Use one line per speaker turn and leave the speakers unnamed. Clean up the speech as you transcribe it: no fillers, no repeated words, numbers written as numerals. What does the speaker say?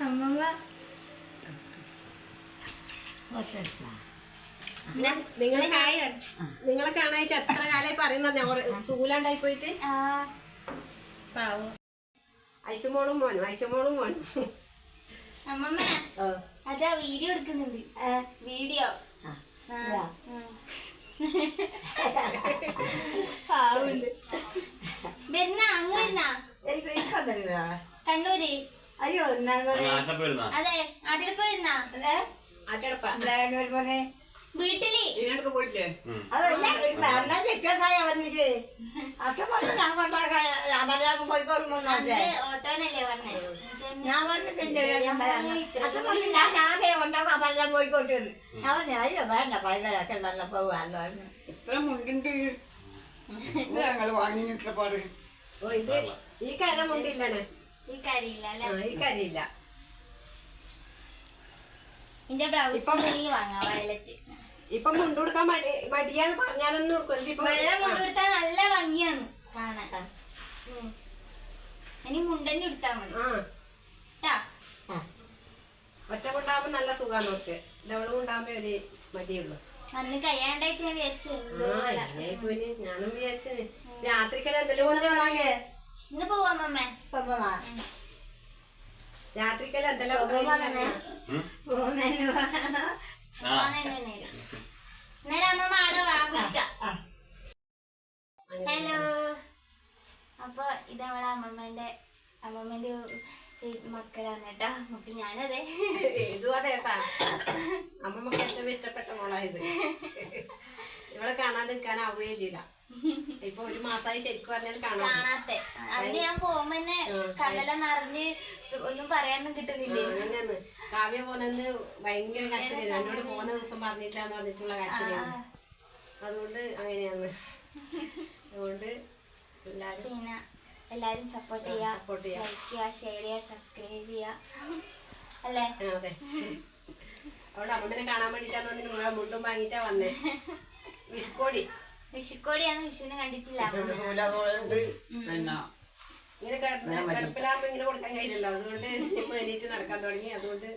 അമ്മമ്മ
നിങ്ങളെ കാണായിട്ട് എത്ര കാലമായി പറയുന്ന ചൂലാണ്ടായി പോയിട്ട്. ഐശുമോളും മോനും
അമ്മമ്മ അതാ വീഡിയോ എടുക്കുന്നുണ്ട്. വീഡിയോ വരുന്ന അങ്ങ് കണ്ണൂര്.
അയ്യോ
അതെ ആട്ടിടപ്പ് വരുന്ന വീട്ടില്
പോയിട്ടില്ലേ?
ഓട്ടോനല്ലേ പറഞ്ഞേ.
ഞാൻ പോയിക്കോട്ടെ. ഞാൻ അയ്യോ വേണ്ട പൈസയൊക്കെ ഉണ്ടല്ലോ പോവാല്ലോ.
ഇത്ര മുണ്ടിണ്ട് ഞങ്ങൾ വാങ്ങി പാട്. ഈ കാര്യം മുണ്ടില്ലേ?
ഈ കാര്യമില്ല അല്ലേ?
ഈ കാര്യമില്ല.
എന്റെ ബ്ലൗസ് വാങ്ങാം വയലറ്റ്.
ഇപ്പൊ മുണ്ട് കൊടുക്കാൻ മടിയാന്ന് പറഞ്ഞാലൊന്നും
വെള്ള മുണ്ട് കൊടുത്താൽ നല്ല ഭംഗിയാണ് കാണാൻ. ഇനി മുണ്ടന്നെ എടുത്താ മതി.
ഒറ്റ കൊണ്ടാകുമ്പോ നല്ല സുഖം നോക്ക്. ഡബിൾ കൊണ്ടാകുമ്പോ ഒരു മടിയുള്ളു.
അന്ന് കഴിയാണ്ടായിട്ട് ഞാൻ വിചാരിച്ചു.
ഞാനും വിചാരിച്ചു രാത്രിക്കല്ല എന്തെല്ലാം വാങ്ങേ.
ഇന്ന് പോവാം അമ്മ.
രാത്രിക്കല്ല എന്തെല്ലാം
ഹലോ. അപ്പൊ ഇത് നമ്മളെ അമ്മമ്മേന്റെ മക്കളാണ് കേട്ടോ. അപ്പൊ ഞാനതെ
ഇതും അതെ കേട്ടാ. അമ്മമ്മക്ക് ഏറ്റവും ഇഷ്ടപ്പെട്ട മോളായത്. ഇവളെ കാണാണ്ട് നിൽക്കാനാവുകയും ചെയ്യില്ല. ഇപ്പൊ ഒരു മാസമായി ശരിക്കും പറഞ്ഞാൽ
കാണാത്തെ. അന്ന് ഞാൻ പോകുമ്പോ തന്നെ കണ്ണെല്ലാം നിറഞ്ഞ് ഒന്നും പറയാനൊന്നും കിട്ടുന്നില്ലേ.
അങ്ങനെയാന്ന് കാവ്യ പോന്നെന്ന് ഭയങ്കര കച്ചറിയാണ്. എന്നോട് പോകുന്ന ദിവസം പറഞ്ഞിട്ടാന്ന് പറഞ്ഞിട്ടുള്ള കച്ചറിയാണ്. അതുകൊണ്ട് അങ്ങനെയാണ്. അതുകൊണ്ട്
പിന്നെ എല്ലാരും സപ്പോർട്ട് ചെയ്യാ, ലൈക്ക് ചെയ്യുക, ഷെയർ ചെയ്യുക, സബ്സ്ക്രൈബ് ചെയ്യുക അല്ലേ?
അതെ. അവിടെ അമ്മമ്മനെ കാണാൻ വേണ്ടിട്ടാന്ന് വന്നിട്ട് മുഴുവൻ മുണ്ടും വാങ്ങിട്ടാ വന്നേ.
വിഷുക്കോടിയാണ്. വിഷുവിനെ കണ്ടിട്ടില്ല.
ഇങ്ങനെ കിടപ്പിലാകുമ്പോ ഇങ്ങനെ കൊടുക്കാൻ കഴിയില്ലല്ലോ. അതുകൊണ്ട് വേണ്ടിട്ട് നടക്കാൻ തുടങ്ങി. അതുകൊണ്ട്